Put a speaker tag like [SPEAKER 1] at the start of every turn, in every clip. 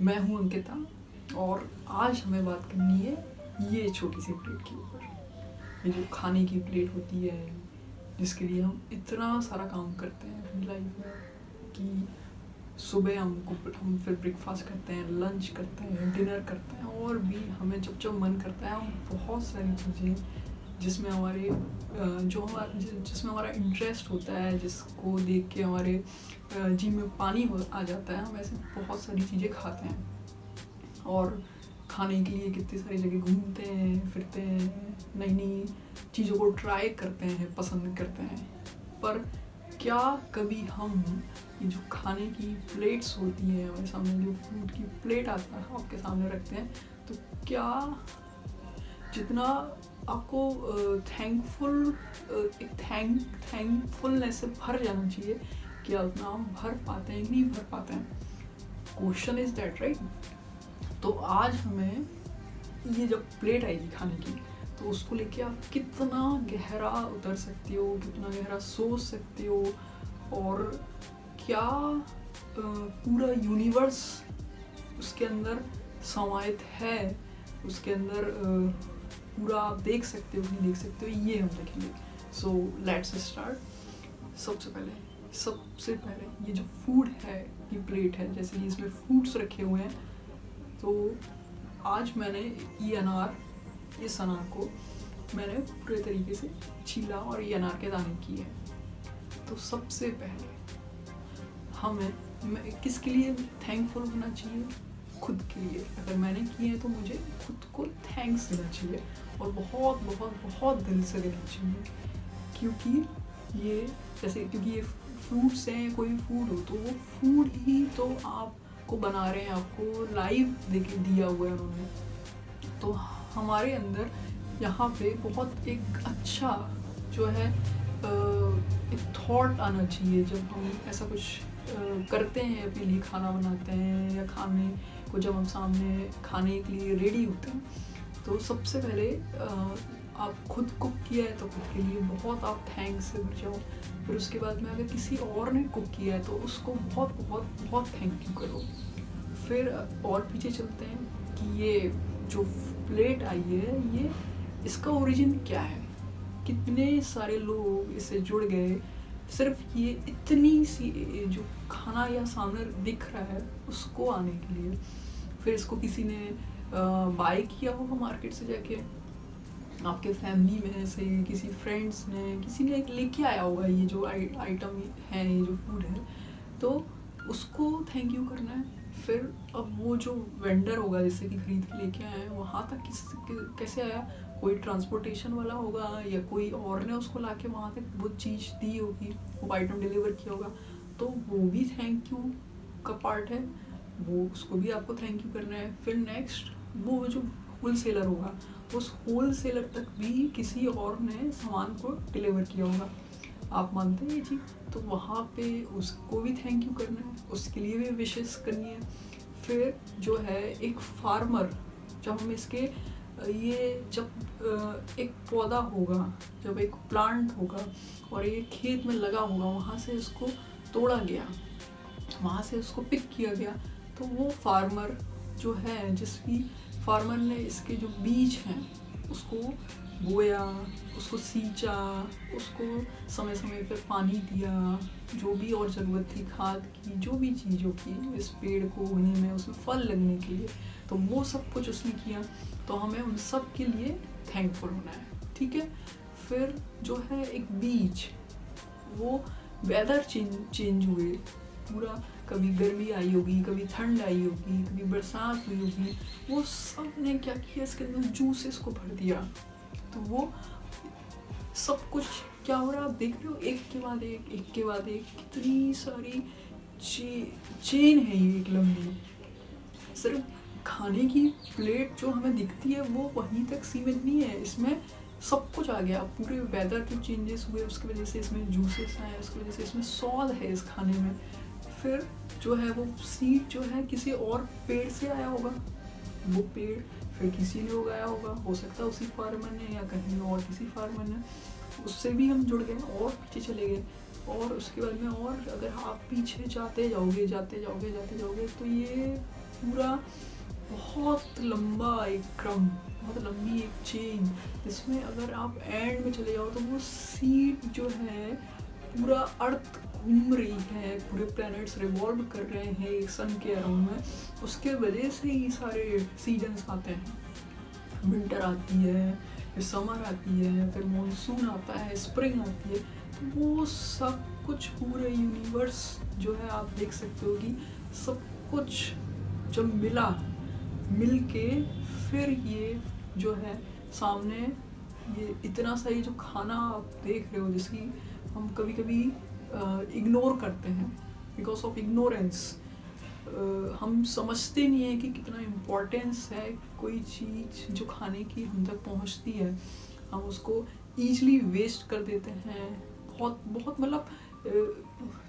[SPEAKER 1] मैं हूं अंकिता और आज हमें बात करनी है ये छोटी सी प्लेट के ऊपर। ये जो खाने की प्लेट होती है जिसके लिए हम इतना सारा काम करते हैं अपनी लाइफ में कि सुबह हम फिर ब्रेकफास्ट करते हैं, लंच करते हैं, डिनर करते हैं और भी हमें जब जब मन करता है हम बहुत सारी चीज़ें जिसमें जिसमें हमारा इंटरेस्ट होता है, जिसको देख के हमारे जी में पानी आ जाता है, हम ऐसे बहुत सारी चीज़ें खाते हैं और खाने के लिए कितनी सारी जगह घूमते हैं, फिरते हैं, नई नई चीज़ों को ट्राई करते हैं, पसंद करते हैं। पर क्या कभी हम ये जो खाने की प्लेट्स होती है, हमारे सामने जो फूड की प्लेट आता है आपके सामने रखते हैं, तो क्या जितना आपको थैंकफुलनेस से भर जाना चाहिए, क्या उतना हम भर पाते हैं कि नहीं भर पाते हैं? Question is that, right? तो आज हमें ये जब प्लेट आएगी खाने की तो उसको लेके आप कितना गहरा उतर सकते हो, कितना गहरा सोच सकते हो और क्या पूरा यूनिवर्स उसके अंदर समाहित है, उसके अंदर पूरा आप देख सकते हो कि नहीं देख सकते हो, ये हम देखेंगे। So let's start. सबसे पहले ये जो फूड है, ये प्लेट है, जैसे कि इसमें फ्रूट्स रखे हुए हैं, तो आज मैंने इस अनार को मैंने पूरे तरीके से छीला और ये अनार के दाने किए हैं। तो सबसे पहले हमें किसके लिए थैंकफुल होना चाहिए? खुद के लिए। अगर मैंने किए हैं तो मुझे खुद को थैंक्स देना चाहिए और बहुत बहुत बहुत दिल से देना चाहिए, क्योंकि ये फ्रूट्स हैं, कोई फूड हो तो वो फूड ही तो आपको बना रहे हैं, आपको लाइव दिया हुआ है उन्होंने। तो हमारे अंदर यहाँ पे बहुत एक अच्छा जो है एक थॉट आना चाहिए जब हम ऐसा कुछ करते हैं, अपने लिए खाना बनाते हैं या खाने को जब हम सामने खाने के लिए रेडी होते हैं। तो सबसे पहले आप खुद कुक किया है तो खुद के लिए बहुत आप थैंक्स से भर जाओ। फिर उसके बाद में अगर किसी और ने कुक किया है तो उसको बहुत बहुत बहुत थैंक यू करो। फिर और पीछे चलते हैं कि ये जो प्लेट आई है, ये इसका ओरिजिन क्या है, कितने सारे लोग इससे जुड़ गए सिर्फ ये इतनी सी जो खाना या सामने दिख रहा है उसको आने के लिए। फिर इसको किसी ने बाय किया होगा मार्केट से जाके, आपके फैमिली में से किसी फ्रेंड्स ने, किसी ने लेके आया होगा ये जो आइटम है, ये जो फूड है, तो उसको थैंक यू करना है। फिर अब वो जो वेंडर होगा जिससे कि खरीद के लेके आए हैं, वहाँ तक कैसे आया? कोई ट्रांसपोर्टेशन वाला होगा या कोई और ने उसको लाके वहाँ तक वो चीज़ दी होगी, वो आइटम डिलीवर किया होगा, तो वो भी थैंक यू का पार्ट है, वो उसको भी आपको थैंक यू करना है। फिर नेक्स्ट वो जो होल सेलर होगा, उस होल सेलर तक भी किसी और ने सामान को डिलीवर किया होगा, आप मानते हैं ये चीज़? तो वहाँ पे उसको भी थैंक यू करना है, उसके लिए भी विशेस करनी है। फिर जो है एक फार्मर, जब हम इसके ये जब एक पौधा होगा, जब एक प्लांट होगा और ये खेत में लगा होगा, वहाँ से इसको तोड़ा गया, वहाँ से उसको पिक किया गया, तो वो फार्मर जो है, जिस भी फार्मर ने इसके जो बीज हैं उसको बोया, उसको सींचा, उसको समय समय पर पानी दिया, जो भी और ज़रूरत थी खाद की, जो भी चीज़ों की इस पेड़ को उगने में, उसमें फल लगने के लिए, तो वो सब कुछ उसने किया। तो हमें उन सब के लिए थैंकफुल होना है, ठीक है? फिर जो है एक बीज, वो वेदर चेंज हुए पूरा, कभी गर्मी आई होगी, कभी ठंड आई होगी, कभी बरसात हुई होगी, वो सब ने क्या किया, इसके अंदर जूसेस को भर दिया। तो वो सब कुछ क्या हो रहा है आप देख रहे हो, एक के बाद एक कितनी सारी चेन है ये एक लंबी। सिर्फ खाने की प्लेट जो हमें दिखती है वो वहीं तक सीमित नहीं है, इसमें सब कुछ आ गया। पूरे वेदर के चेंजेस हुए, उसकी वजह से इसमें जूसेस आए, उसकी वजह से इसमें स्वाद है इस खाने में। फिर जो है वो सीड जो है किसी और पेड़ से आया होगा, वो पेड़ फिर किसी ने उगाया होगा, हो सकता है उसी फार्मर ने या कहीं और किसी फार्मर ने, उससे भी हम जुड़ गए और पीछे चले गए। और उसके बाद में और अगर आप पीछे जाते जाओगे तो ये पूरा बहुत लंबा एक क्रम, बहुत लंबी एक चेन, जिसमें अगर आप एंड में चले जाओ तो वो सीड जो है पूरा अर्थ घूम रही है, पूरे प्लैनेट्स रिवॉल्व कर रहे हैं एक सन के अराउंड में, उसके वजह से ही सारे सीजन्स आते हैं। विंटर आती है, फिर समर आती है, फिर मॉनसून आता है, स्प्रिंग आती है, तो वो सब कुछ पूरे यूनिवर्स जो है आप देख सकते हो कि सब कुछ जब मिल के फिर ये जो है सामने ये इतना सा ये जो खाना आप देख रहे हो, जिसकी हम कभी कभी इग्नोर करते हैं बिकॉज ऑफ इग्नोरेंस। हम समझते नहीं है कि कितना इम्पोर्टेंस है कोई चीज़ जो खाने की हम तक पहुंचती है, हम उसको ईजली वेस्ट कर देते हैं। बहुत बहुत मतलब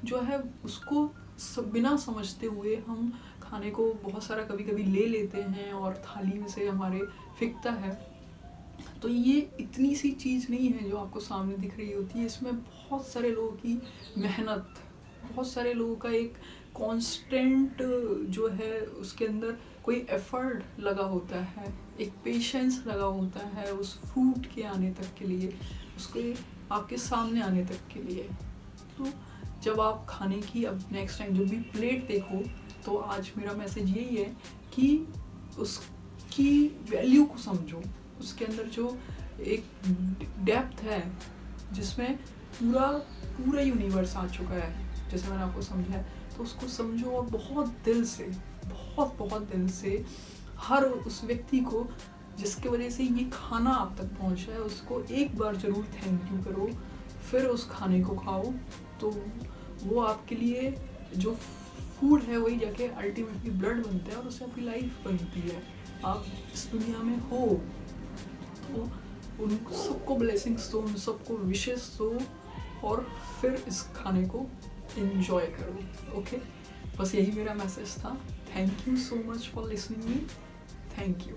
[SPEAKER 1] जो है उसको बिना समझते हुए हम खाने को बहुत सारा कभी कभी ले लेते हैं और थाली में से हमारे फिकता है। तो ये इतनी सी चीज़ नहीं है जो आपको सामने दिख रही होती है, इसमें बहुत सारे लोगों की मेहनत, बहुत सारे लोगों का एक कांस्टेंट जो है उसके अंदर कोई एफर्ट लगा होता है, एक पेशेंस लगा होता है उस फूड के आने तक के लिए, उसके आपके सामने आने तक के लिए। तो जब आप खाने की अब नेक्स्ट टाइम जब भी प्लेट देखो, तो आज मेरा मैसेज यही है कि उसकी वैल्यू को समझो, उसके अंदर जो एक डेप्थ है जिसमें पूरा यूनिवर्स आ चुका है, जैसे मैंने आपको समझाया, तो उसको समझो और बहुत दिल से, बहुत दिल से हर उस व्यक्ति को जिसके वजह से ये खाना आप तक पहुंचा है, उसको एक बार ज़रूर थैंक यू करो, फिर उस खाने को खाओ। तो वो आपके लिए जो फूड है वही जाके अल्टीमेटली ब्लड बनता है और उससे आपकी लाइफ बनती है। आप इस दुनिया में हो तो उन सबको ब्लेसिंग्स दो, उन सबको विशेस दो और फिर इस खाने को एंजॉय करो। ओके, बस यही मेरा मैसेज था। Thank you so much for listening me. Thank you.